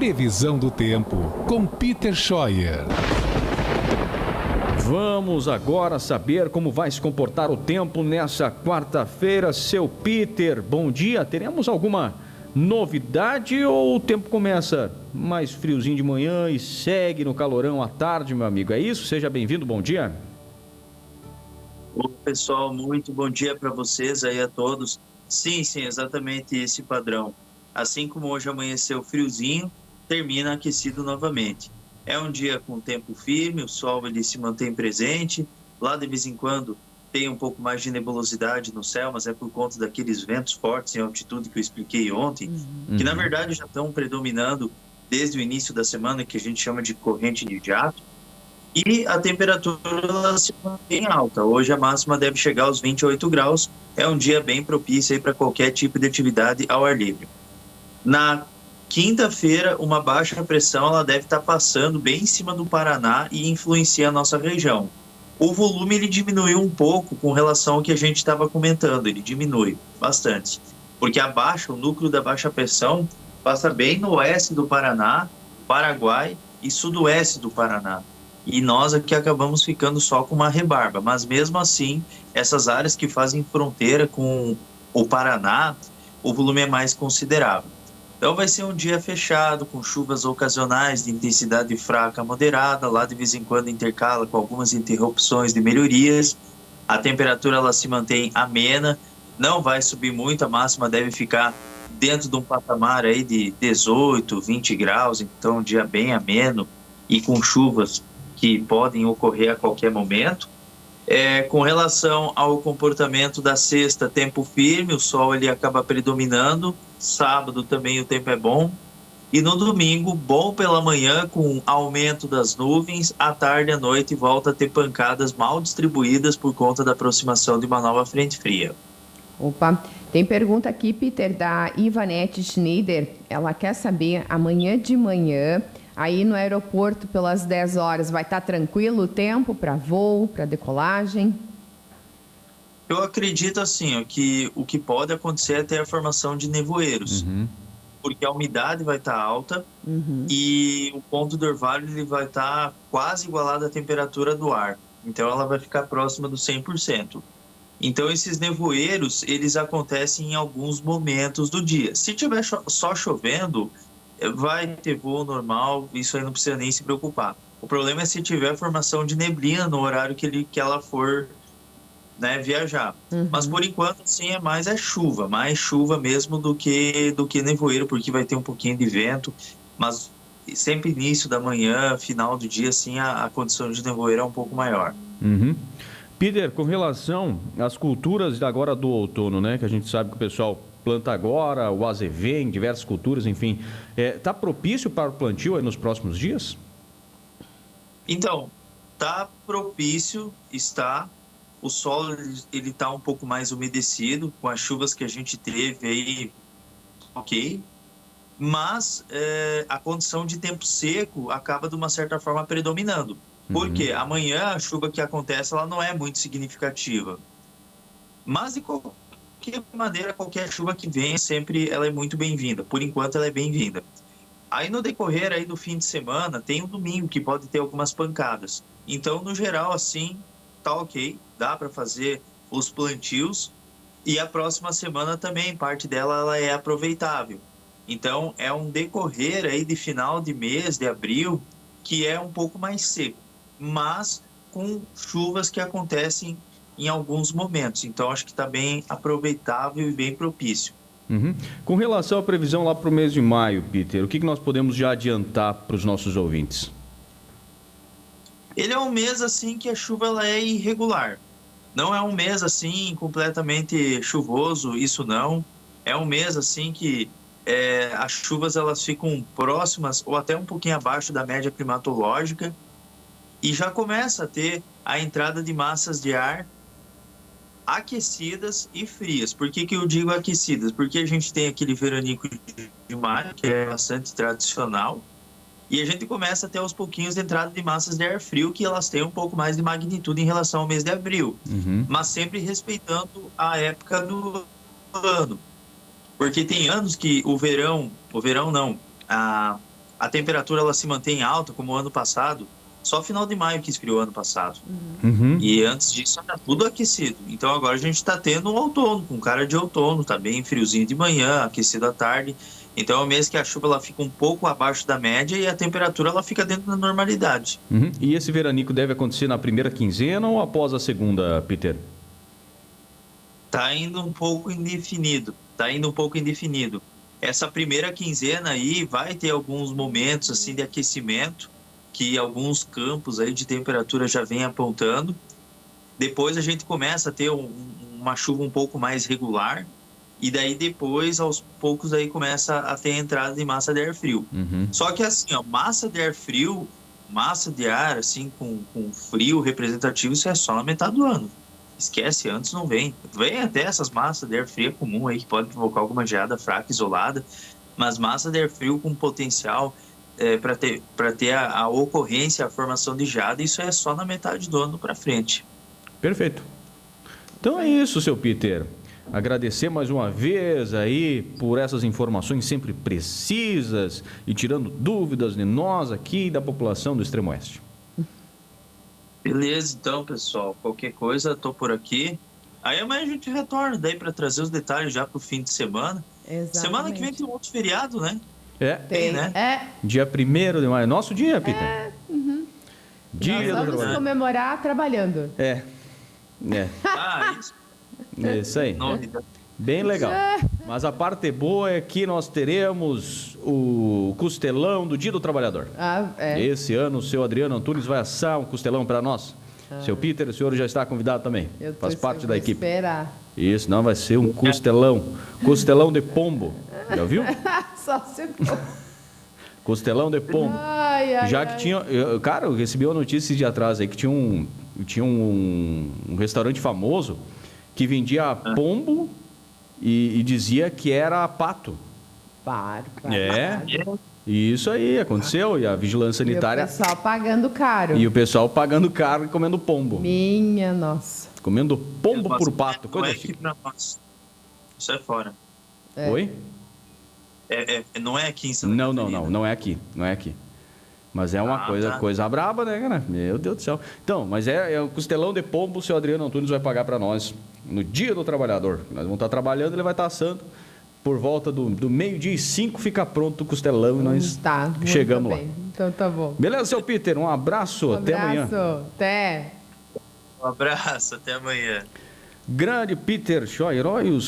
Previsão do tempo com Peter Scheuer. Vamos agora saber como vai se comportar o tempo nessa quarta-feira. Seu Peter, bom dia. Teremos alguma novidade ou o tempo começa mais friozinho de manhã e segue no calorão à tarde, meu amigo? É isso? Seja bem-vindo, bom dia. Olá, pessoal, muito bom dia para vocês aí a todos. Sim, exatamente esse padrão. Assim como hoje amanheceu friozinho, termina aquecido novamente. É um dia com tempo firme, o sol ele se mantém presente. Lá de vez em quando tem um pouco mais de nebulosidade no céu, mas é por conta daqueles ventos fortes em altitude que eu expliquei ontem, que na verdade já estão predominando desde o início da semana, que a gente chama de corrente de jato. E a temperatura ela se mantém alta. Hoje a máxima deve chegar aos 28 graus. É um dia bem propício para qualquer tipo de atividade ao ar livre. Na quinta-feira, uma baixa pressão ela deve estar passando bem em cima do Paraná e influencia a nossa região. O volume ele diminuiu um pouco com relação ao que a gente estava comentando. Ele diminui bastante. Porque o núcleo da baixa pressão passa bem no oeste do Paraná, Paraguai e sudoeste do Paraná. E nós aqui acabamos ficando só com uma rebarba, mas mesmo assim, essas áreas que fazem fronteira com o Paraná, o volume é mais considerável. Então vai ser um dia fechado, com chuvas ocasionais de intensidade fraca a moderada, lá de vez em quando intercala com algumas interrupções de melhorias. A temperatura ela se mantém amena, não vai subir muito, a máxima deve ficar dentro de um patamar aí de 18, 20 graus, então um dia bem ameno e com chuvas que podem ocorrer a qualquer momento. Com relação ao comportamento da sexta, tempo firme, o sol ele acaba predominando. Sábado também o tempo é bom. E no domingo, bom pela manhã, com aumento das nuvens. À tarde e à noite volta a ter pancadas mal distribuídas por conta da aproximação de uma nova frente fria. Opa, tem pergunta aqui, Peter, da Ivanete Schneider. Ela quer saber, amanhã de manhã, aí no aeroporto pelas 10 horas, vai estar tranquilo o tempo para voo, para decolagem? Eu acredito assim, que o que pode acontecer é ter a formação de nevoeiros, porque a umidade vai estar alta e o ponto do orvalho ele vai estar quase igualado à temperatura do ar, então ela vai ficar próxima do 100%. Então esses nevoeiros, eles acontecem em alguns momentos do dia. Se tiver só chovendo, vai ter voo normal, isso aí não precisa nem se preocupar. O problema é se tiver formação de neblina no horário que ela for, né, viajar. Mas por enquanto, sim, mais chuva mesmo do que nevoeiro, porque vai ter um pouquinho de vento, mas sempre início da manhã, final do dia, assim, a condição de nevoeiro é um pouco maior. Peter, com relação às culturas agora do outono, né, que a gente sabe que o pessoal planta agora, o azevém, diversas culturas, enfim. Está propício para o plantio aí nos próximos dias? Então, está propício, está. O solo ele está um pouco mais umedecido, com as chuvas que a gente teve aí, ok. Mas a condição de tempo seco acaba, de uma certa forma, predominando. Porque amanhã a chuva que acontece ela não é muito significativa. Mas, de qualquer maneira, qualquer chuva que venha, sempre ela é muito bem-vinda. Por enquanto, ela é bem-vinda. Aí, no decorrer aí do fim de semana, tem um domingo que pode ter algumas pancadas. Então, no geral, assim, tá ok. Dá para fazer os plantios. E a próxima semana também, parte dela ela é aproveitável. Então, é um decorrer aí de final de mês, de abril, que é um pouco mais seco. Mas com chuvas que acontecem em alguns momentos. Então, acho que está bem aproveitável e bem propício. Com relação à previsão lá para o mês de maio, Peter, o que nós podemos já adiantar para os nossos ouvintes? Ele é um mês assim que a chuva ela é irregular. Não é um mês assim completamente chuvoso, isso não. É um mês assim que as chuvas elas ficam próximas ou até um pouquinho abaixo da média climatológica. E já começa a ter a entrada de massas de ar aquecidas e frias. Por que eu digo aquecidas? Porque a gente tem aquele veranico de maio, que é bastante tradicional, e a gente começa a ter aos pouquinhos a entrada de massas de ar frio, que elas têm um pouco mais de magnitude em relação ao mês de abril, mas sempre respeitando a época do ano. Porque tem anos que a a temperatura ela se mantém alta, como o ano passado. Só final de maio que esfriou ano passado. Uhum. E antes disso era tudo aquecido. Então agora a gente está tendo um outono, com cara de outono, tá bem friozinho de manhã, aquecido à tarde. Então é um mês que a chuva ela fica um pouco abaixo da média e a temperatura ela fica dentro da normalidade. Uhum. E esse veranico deve acontecer na primeira quinzena ou após a segunda, Peter? Tá indo um pouco indefinido. Essa primeira quinzena aí vai ter alguns momentos assim de aquecimento, que alguns campos aí de temperatura já vem apontando. Depois a gente começa a ter uma chuva um pouco mais regular, e daí depois, aos poucos, aí começa a ter a entrada de massa de ar frio. Uhum. Só que assim, ó, massa de ar frio, massa de ar assim com frio representativo, isso é só na metade do ano. Esquece, antes não vem. Vem até essas massas de ar frio comum aí, que pode provocar alguma geada fraca, isolada, mas massa de ar frio com potencial para ter a ocorrência, a formação de geada, isso é só na metade do ano para frente. Perfeito. Então é isso, seu Peter. Agradecer mais uma vez aí por essas informações sempre precisas e tirando dúvidas de nós aqui da população do Extremo Oeste. Beleza, então, pessoal. Qualquer coisa, tô por aqui. Aí amanhã a gente retorna daí para trazer os detalhes já pro fim de semana. Exatamente. Semana que vem tem um outro feriado, né? É, né? dia 1º de maio. Nosso dia, Peter. Dia Nós do vamos trabalhador. comemorar trabalhando. É. Isso. É isso aí. Novidade. Bem legal. Mas a parte boa é que nós teremos o costelão do Dia do Trabalhador. Esse ano o seu Adriano Antunes vai assar um costelão para nós. Seu Peter, o senhor já está convidado também. Faz parte da equipe. Esperar. Isso, não, vai ser um costelão. Costelão de pombo. Já viu? Só se for. Costelão de pombo. Já que tinha... Cara, eu recebi uma notícia esses dias atrás aí que tinha um restaurante famoso que vendia pombo e dizia que era pato. Isso aí aconteceu. E a vigilância sanitária... E o pessoal pagando caro. E o pessoal pagando caro e comendo pombo. Minha nossa. Comendo pombo por pato. Não Coisa é assim. aqui pra nós. Isso é fora. Oi? Não é aqui em Santa Catarina. Não é aqui. Não é aqui. Mas é uma coisa braba, né, cara? Meu Deus do céu. Então, mas é o costelão de pombo, o seu Adriano Antunes vai pagar para nós no Dia do Trabalhador. Nós vamos estar trabalhando, ele vai estar assando. Por volta do 12:05 fica pronto o costelão e nós chegamos lá. Então tá bom. Beleza, seu Peter? Um abraço, até amanhã. Até. Um abraço, até amanhã. Grande Peter Scheuer, olha os